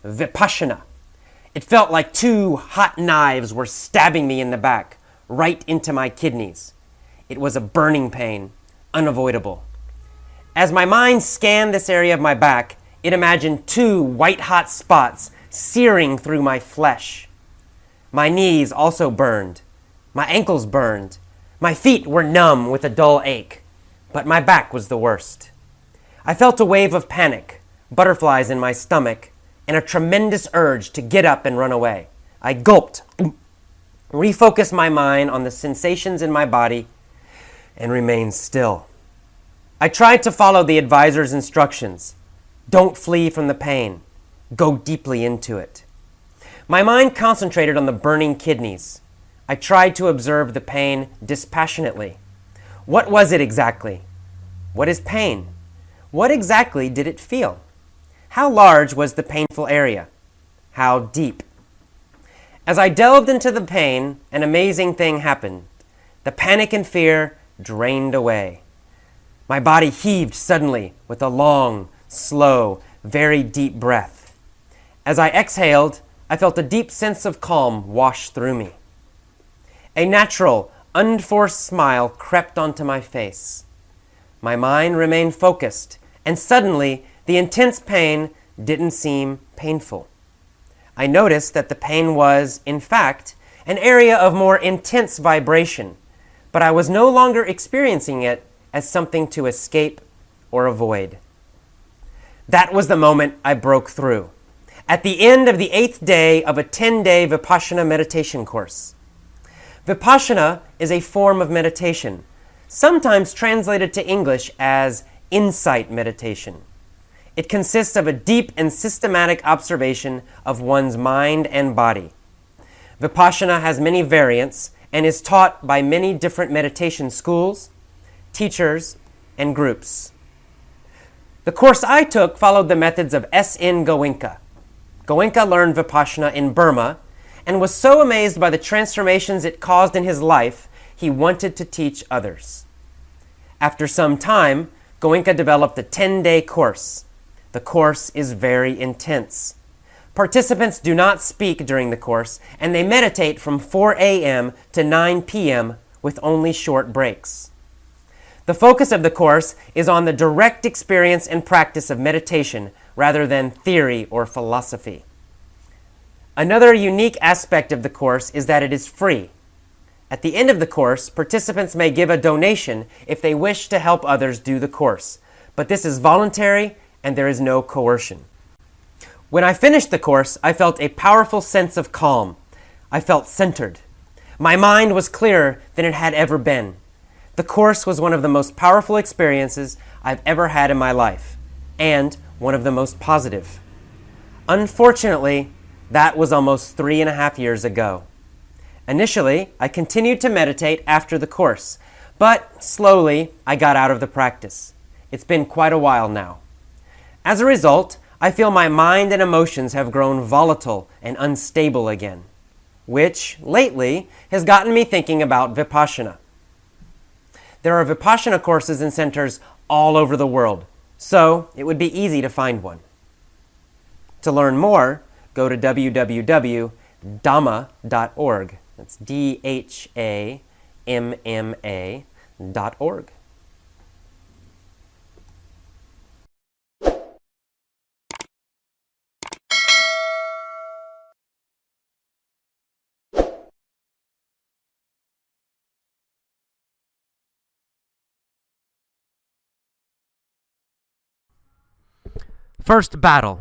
Vipassana. It felt like two hot knives were stabbing me in the back, right into my kidneys. It was a burning pain, unavoidable. As my mind scanned this area of my back, it imagined two white-hot spots searing through my flesh. My knees also burned. My ankles burned. My feet were numb with a dull ache. But my back was the worst. I felt a wave of panic, butterflies in my stomach, and a tremendous urge to get up and run away. I gulped, refocused my mind on the sensations in my body, and remained still. I tried to follow the advisor's instructions. Don't flee from the pain. Go deeply into it. My mind concentrated on the burning kidneys. I tried to observe the pain dispassionately. What was it exactly? What is pain? What exactly did it feel? How large was the painful area? How deep? As I delved into the pain, an amazing thing happened. The panic and fear drained away. My body heaved suddenly with a long, slow, very deep breath. As I exhaled, I felt a deep sense of calm wash through me. A natural, unforced smile crept onto my face. My mind remained focused, and suddenly the intense pain didn't seem painful. I noticed that the pain was, in fact, an area of more intense vibration, but I was no longer experiencing it as something to escape or avoid. That was the moment I broke through. At the end of the 8th day of a 10-day Vipassana meditation course. Vipassana is a form of meditation, sometimes translated to English as insight meditation. It consists of a deep and systematic observation of one's mind and body. Vipassana has many variants and is taught by many different meditation schools, teachers, and groups. The course I took followed the methods of S.N. Goenka. Goenka learned Vipassana in Burma and was so amazed by the transformations it caused in his life, he wanted to teach others. After some time, Goenka developed a 10-day course. The course is very intense. Participants do not speak during the course, and they meditate from 4 a.m. to 9 p.m. with only short breaks. The focus of the course is on the direct experience and practice of meditation rather than theory or philosophy. Another unique aspect of the course is that it is free. At the end of the course, participants may give a donation if they wish to help others do the course, but this is voluntary and there is no coercion. When I finished the course, I felt a powerful sense of calm. I felt centered. My mind was clearer than it had ever been. The course was one of the most powerful experiences I've ever had in my life, and one of the most positive. Unfortunately, that was almost 3.5 years ago. Initially, I continued to meditate after the course, but slowly I got out of the practice. It's been quite a while now. As a result, I feel my mind and emotions have grown volatile and unstable again, which, lately, has gotten me thinking about Vipassana. There are Vipassana courses in centers all over the world, so it would be easy to find one. To learn more, go to www.dhamma.org. That's DHAMMA.org. First battle.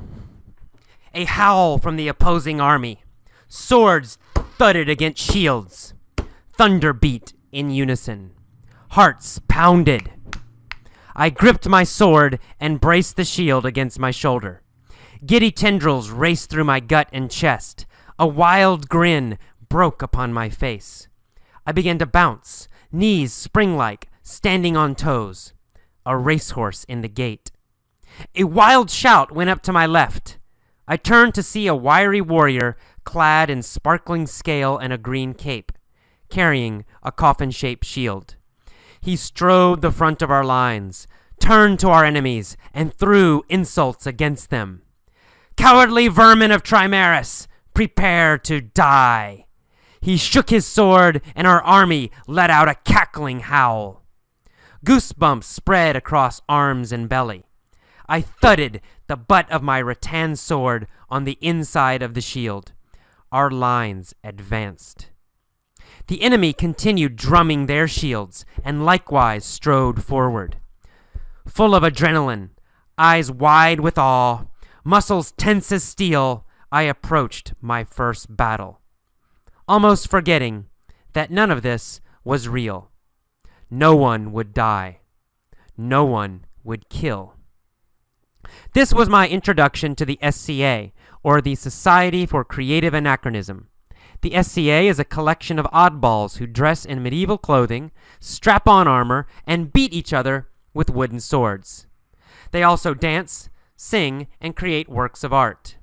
A howl from the opposing army. Swords thudded against shields. Thunder beat in unison. Hearts pounded. I gripped my sword and braced the shield against my shoulder. Giddy tendrils raced through my gut and chest. A wild grin broke upon my face. I began to bounce, knees spring-like, standing on toes. A racehorse in the gate. A wild shout went up to my left. I turned to see a wiry warrior clad in sparkling scale and a green cape, carrying a coffin-shaped shield. He strode the front of our lines, turned to our enemies, and threw insults against them. Cowardly vermin of Trimaris, prepare to die. He shook his sword, and our army let out a cackling howl. Goosebumps spread across arms and belly. I thudded the butt of my rattan sword on the inside of the shield. Our lines advanced. The enemy continued drumming their shields, and likewise strode forward. Full of adrenaline, eyes wide with awe, muscles tense as steel, I approached my first battle, almost forgetting that none of this was real. No one would die. No one would kill. This was my introduction to the SCA, or the Society for Creative Anachronism. The SCA is a collection of oddballs who dress in medieval clothing, strap on armor, and beat each other with wooden swords. They also dance, sing, and create works of art.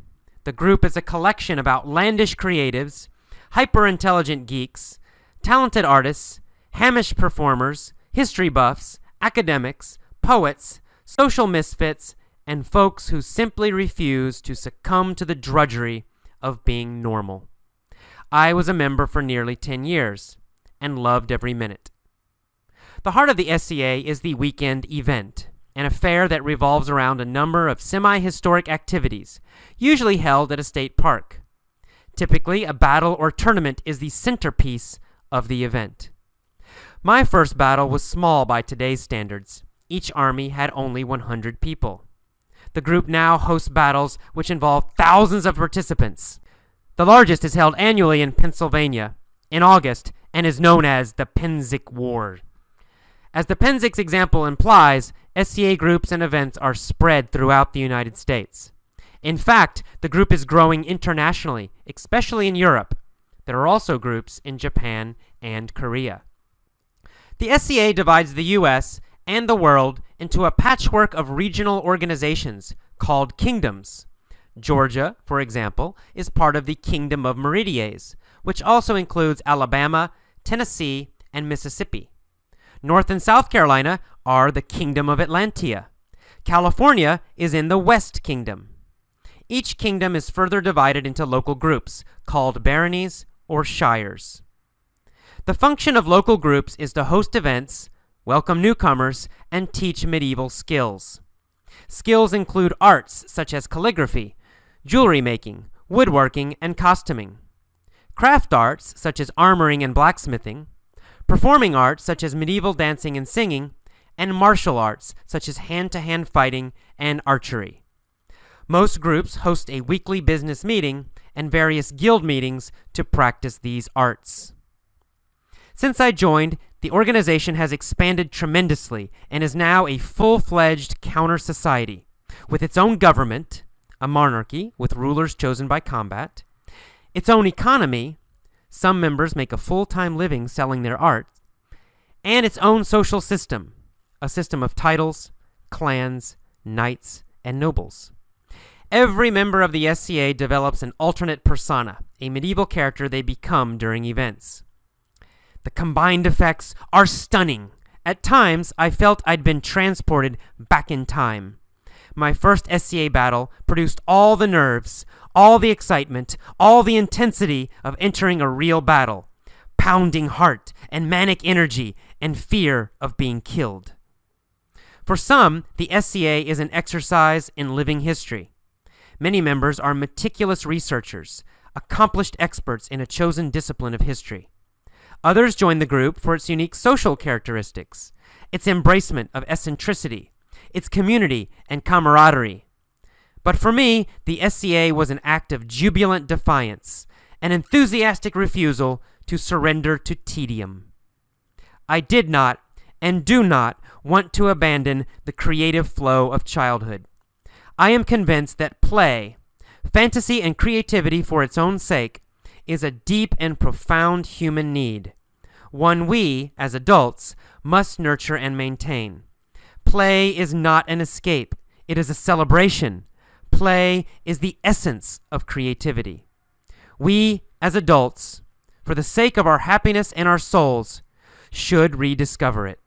The group is a collection of outlandish creatives, hyper-intelligent geeks, talented artists, Hamish performers, history buffs, academics, poets, social misfits, and folks who simply refuse to succumb to the drudgery of being normal. I was a member for nearly 10 years and loved every minute. The heart of the SCA is the weekend event, an affair that revolves around a number of semi-historic activities, usually held at a state park. Typically, a battle or tournament is the centerpiece of the event. My first battle was small by today's standards. Each army had only 100 people. The group now hosts battles which involve thousands of participants. The largest is held annually in Pennsylvania in August and is known as the Pennsic War. As the Pennsic example implies, SCA groups and events are spread throughout the United States. In fact, the group is growing internationally, especially in Europe. There are also groups in Japan and Korea. The SCA divides the U.S. and the world into a patchwork of regional organizations called kingdoms. Georgia, for example, is part of the Kingdom of Meridies, which also includes Alabama, Tennessee, and Mississippi. North and South Carolina are the Kingdom of Atlantia. California is in the West Kingdom. Each kingdom is further divided into local groups called baronies or shires. The function of local groups is to host events, welcome newcomers, and teach medieval skills. Skills include arts such as calligraphy, jewelry making, woodworking, and costuming. Craft arts such as armoring and blacksmithing, performing arts such as medieval dancing and singing, and martial arts such as hand-to-hand fighting and archery. Most groups host a weekly business meeting and various guild meetings to practice these arts. Since I joined, the organization has expanded tremendously and is now a full-fledged counter-society with its own government, a monarchy with rulers chosen by combat, its own economy, some members make a full-time living selling their art, and its own social system, a system of titles, clans, knights, and nobles. Every member of the SCA develops an alternate persona, a medieval character they become during events. The combined effects are stunning. At times, I felt I'd been transported back in time. My first SCA battle produced all the nerves, all the excitement, all the intensity of entering a real battle, pounding heart and manic energy and fear of being killed. For some, the SCA is an exercise in living history. Many members are meticulous researchers, accomplished experts in a chosen discipline of history. Others join the group for its unique social characteristics, its embracement of eccentricity, its community and camaraderie. But for me, the SCA was an act of jubilant defiance, an enthusiastic refusal to surrender to tedium. I did not, and do not, want to abandon the creative flow of childhood. I am convinced that play, fantasy and creativity for its own sake, is a deep and profound human need, one we, as adults, must nurture and maintain. Play is not an escape, it is a celebration. Play is the essence of creativity. We, as adults, for the sake of our happiness and our souls, should rediscover it.